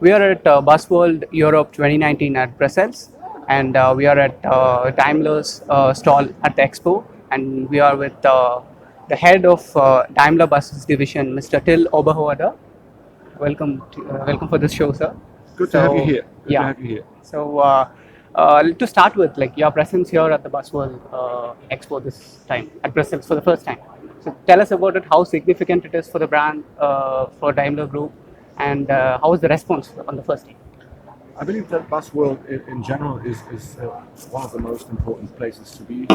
We are at Busworld Europe 2019 at Brussels, and we are at Daimler's stall at the expo, and we are with the head of Daimler Buses division, Mr. Till Oberwörder. Welcome for this show, sir. Good to have you here. Good yeah. to have you here. So to start with, like your presence here at the Busworld Expo this time at Brussels for the first time. So tell us about it. How significant it is for the brand, for Daimler Group, and how was the response on the first day? I believe that Busworld in general is one of the most important places to be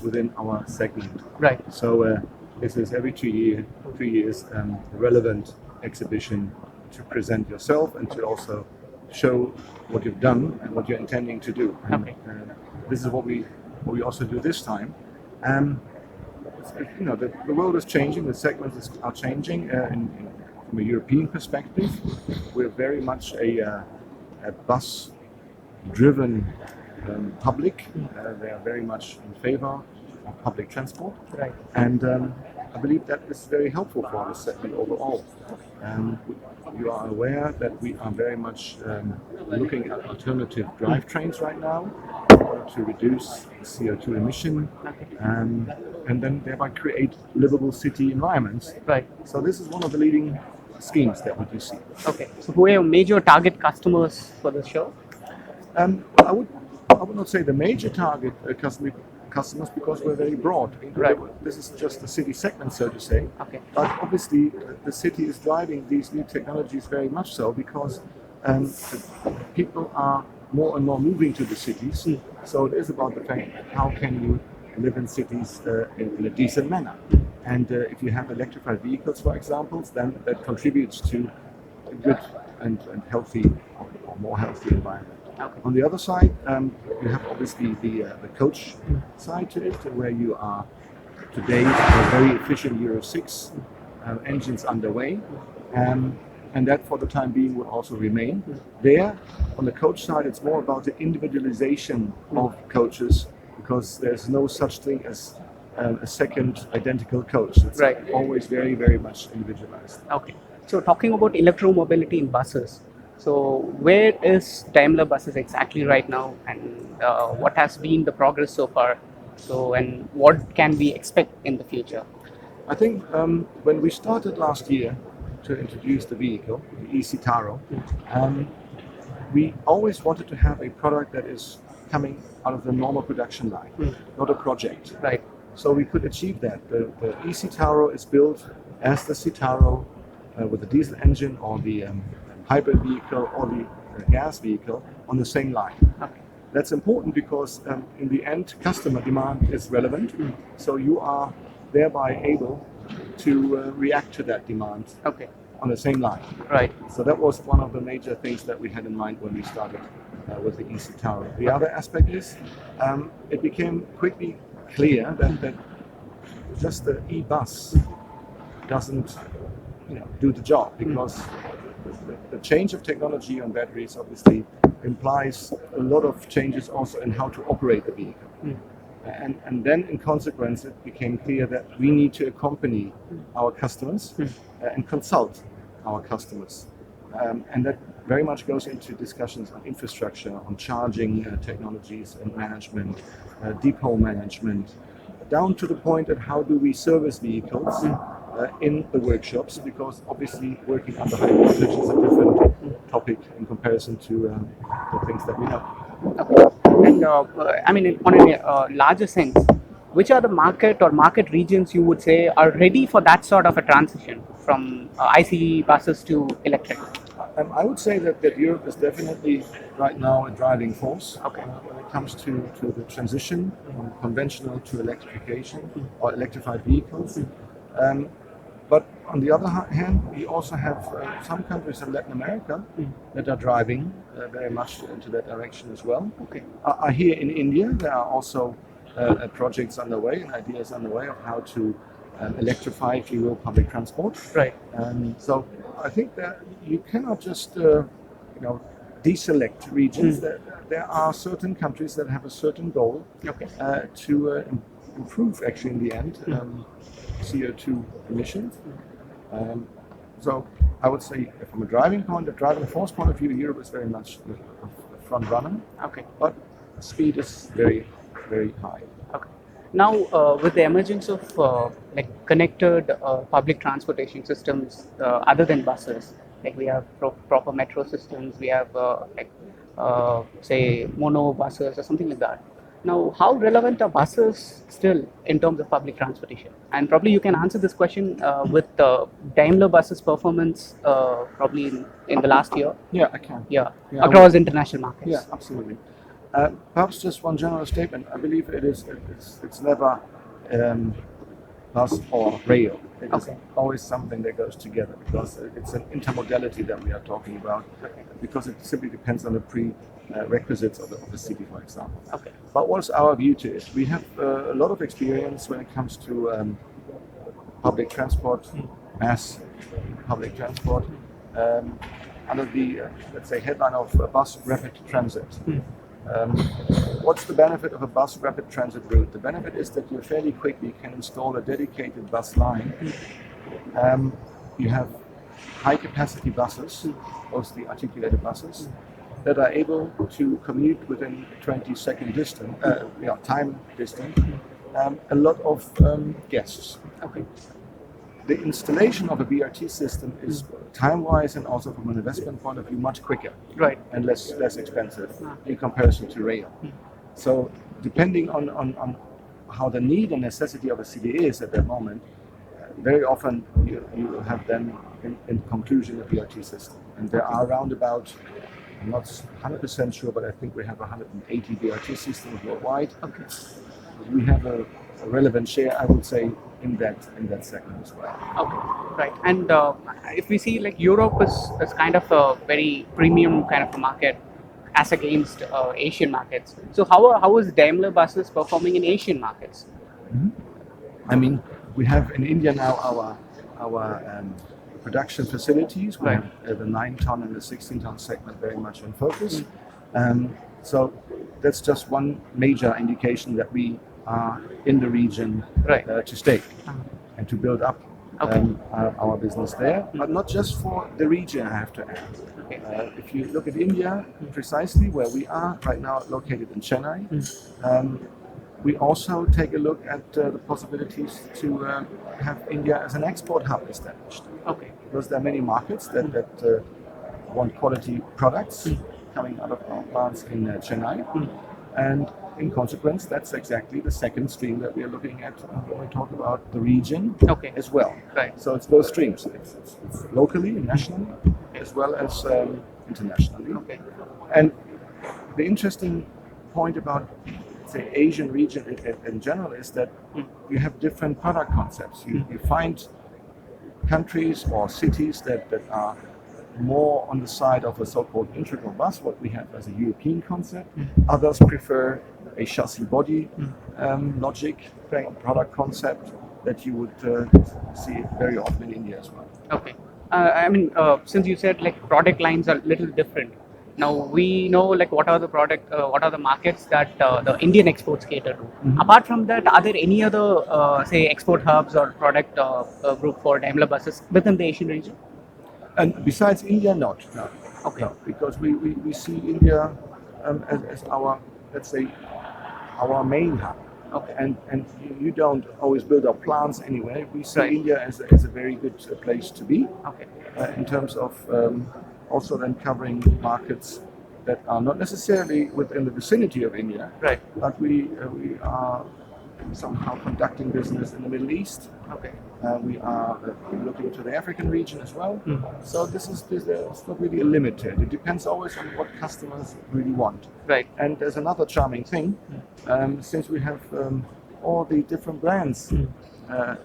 within our segment. Right. So this is every 2 years a relevant exhibition to present yourself and to also show what you've done and what you're intending to do. And, Okay. this is what we also do this time. You know, the world is changing. The segments are changing. From a European perspective, we're very much a bus-driven public. They are very much in favor of public transport, Right. and I believe that is very helpful for our segment overall. You are aware that we are very much looking at alternative drivetrains right now in order to reduce CO2 emission, and then thereby create livable city environments. Right. So this is one of the leading schemes that we do see. Okay. So who are your major target customers for this show? I would not say the major target customers because we're very broad. Right. This is just the city segment, so to say. Okay. But obviously, the city is driving these new technologies very much so because people are more and more moving to the cities. So it is about the fact how can you live in cities in a decent manner. And if you have electrified vehicles, for example, then that contributes to a good and healthy or more healthy environment. Okay. On the other side, you have obviously the coach side to it, where you are today a very efficient Euro 6 engines underway, and that for the time being will also remain. There, on the coach side, it's more about the individualization of coaches, because there's no such thing as a second identical coach. It's Right. always very, very much individualized. Okay. So talking about electromobility in buses, so where is Daimler Buses exactly right now, and what has been the progress so far? So, and what can we expect in the future? I think when we started last year to introduce the vehicle, the e-Citaro, we always wanted to have a product that is coming out of the normal production line, not a project. Right. So we could achieve that. The e-Citaro is built as the Citaro with the diesel engine or the hybrid vehicle or the gas vehicle on the same line. Okay. That's important because in the end, customer demand is relevant. So you are thereby able to react to that demand Okay. on the same line. Right. So that was one of the major things that we had in mind when we started with the e-Citaro. The other aspect is it became quickly clear that just the e-bus doesn't do the job, because the change of technology on batteries obviously implies a lot of changes also in how to operate the vehicle. And then in consequence it became clear that we need to accompany our customers and consult our customers. And that very much goes into discussions on infrastructure, on charging technologies and management, depot management, down to the point of how do we service vehicles in the workshops, because obviously working under high voltage is a different topic in comparison to the things that we know. Okay. And I mean, on a larger sense, which are the market regions you would say are ready for that sort of a transition from ICE buses to electric? I would say that Europe is definitely right now a driving force when it comes to the transition from conventional to electrification or electrified vehicles. But on the other hand, we also have some countries in Latin America that are driving very much into that direction as well. Okay. Here in India, there are also projects underway and ideas underway of how to electrify, if you will, public transport. Right. So I think that you cannot just deselect regions. There are certain countries that have a certain goal to improve, actually, in the end, CO2 emissions. So I would say from a driving force point of view, Europe is very much the front runner, Okay. but speed is very, very high. Okay. Now, with the emergence of like connected public transportation systems other than buses, like we have proper metro systems, we have say mono buses or something like that. Now, how relevant are buses still in terms of public transportation? And probably you can answer this question with Daimler buses performance probably in the last year. Yeah, I can. Yeah, Yeah, I across international markets. Yeah, absolutely. Perhaps just one general statement. I believe it's never bus or rail. It is Okay. always something that goes together because it's an intermodality that we are talking about. Okay. Because it simply depends on the prerequisites of the city, for example. Okay. But what's our view to it? We have a lot of experience when it comes to public transport, mass public transport, under the, let's say, headline of bus rapid transit. What's the benefit of a bus rapid transit route? The benefit is that you fairly quickly can install a dedicated bus line. You have high capacity buses, mostly articulated buses, that are able to commute within 20-second distance, time distance, a lot of guests. Okay. The installation of a BRT system is time-wise and also from an investment point of view much quicker, Right. and less expensive in comparison to rail. So depending on how the need and necessity of a city is at that moment, very often you have then in conclusion a BRT system. And there are around about, I'm not 100% sure, but I think we have 180 BRT systems worldwide. Okay. We have a relevant share, I would say, in that segment as well. Okay, right. And if we see like Europe is kind of a very premium kind of a market as against Asian markets. So how is Daimler buses performing in Asian markets? I mean, we have in India now our production facilities. We Right. have the 9-ton and the 16-ton segment very much in focus. So that's just one major indication that we are in the region Right. to stay and to build up Okay. our business there, but not just for the region, I have to add. Okay. If you look at India, precisely where we are right now, located in Chennai, we also take a look at the possibilities to have India as an export hub established. Okay. Because there are many markets that want quality products coming out of our plants in Chennai. And in consequence, that's exactly the second stream that we are looking at when we talk about the region Okay. as well. Right. So it's both streams. It's locally and nationally, as well as internationally. Okay. And the interesting point about, say, Asian region in general is that you have different product concepts. You find countries or cities that are more on the side of a so-called integral bus, what we have as a European concept. Others prefer a chassis body logic, product concept that you would see very often in India as well. Okay. I mean, since you said like product lines are a little different. Now we know like what are the markets that the Indian exports cater to. Apart from that, are there any other say export hubs or product group for Daimler buses within the Asian region? And besides India, not. No. Okay. No, because we see India as our, let's say, our main hub. Okay. And you don't always build up plants anyway. We see Right. India as a very good place to be Okay. in terms of also then covering markets that are not necessarily within the vicinity of India, Right. but we are somehow conducting business in the Middle East. Okay. We are looking to the African region as well. So this is not really a limit to it. It depends always on what customers really want. Right. And there's another charming thing, since we have all the different brands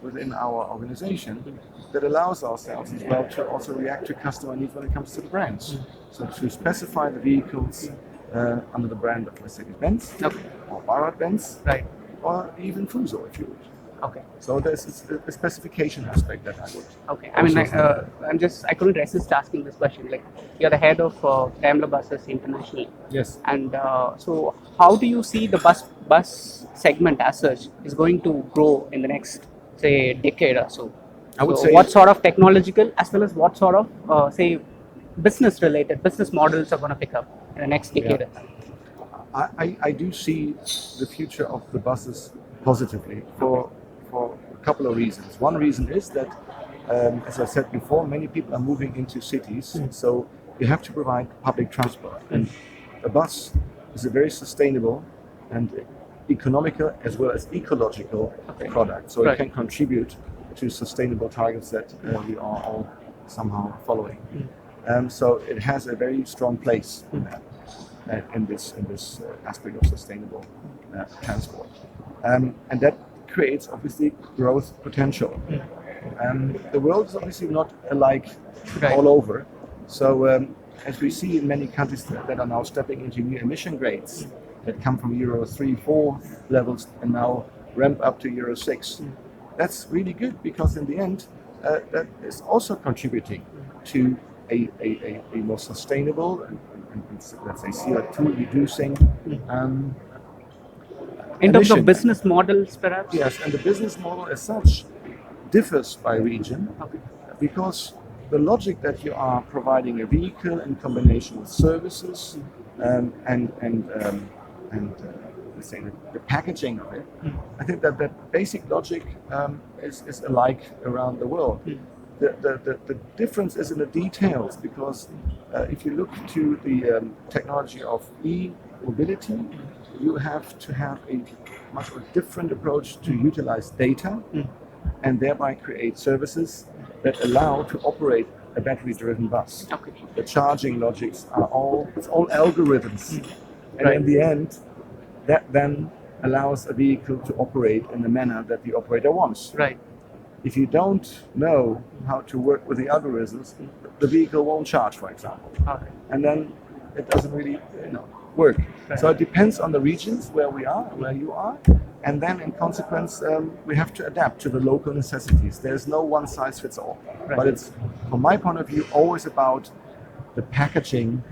within our organization, that allows ourselves as well to also react to customer needs when it comes to the brands. So to specify the vehicles under the brand of Mercedes-Benz Okay. or Bharat-Benz, Right. or even Fuso, if you would. Okay. So there's a specification aspect that I would. Okay. I mean, I couldn't resist asking this question. Like, you're the head of Daimler buses internationally, Yes. and so how do you see the bus segment as such is going to grow in the next, say, decade or so? I would So say what sort of technological as well as what sort of say business models are going to pick up in the next decade? I do see the future of the buses positively for a couple of reasons. One reason is that, as I said before, many people are moving into cities, so you have to provide public transport. And a bus is a very sustainable and economical as well as ecological product. So it can contribute to sustainable targets that we are all somehow following. So it has a very strong place in this aspect of sustainable transport, and that creates obviously growth potential. The world is obviously not alike all over, so as we see in many countries that are now stepping into new emission grades that come from Euro 3, 4 levels and now ramp up to Euro 6. That's really good because in the end that is also contributing to a more sustainable and let's say CO2 reducing in terms emission. of business models, perhaps? Yes, and the business model as such differs by region because the logic that you are providing a vehicle in combination with services and let's say the packaging of it, I think that basic logic is alike around the world. The difference is in the details because if you look to the technology of e-mobility, you have to have a much more different approach to utilize data and thereby create services that allow to operate a battery-driven bus. The charging logics are all algorithms, and in the end, that then allows a vehicle to operate in the manner that the operator wants. Right. If you don't know how to work with the algorithms, the vehicle won't charge, for example, and then it doesn't really work. So it depends on the regions where you are, and then in consequence we have to adapt to the local necessities. There's no one size fits all, but it's, from my point of view, always about the packaging,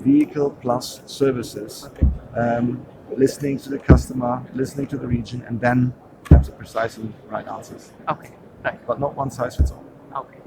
vehicle plus services, listening to the customer, listening to the region, and then have the precisely right answers. Okay, right. But not one size fits all. Okay.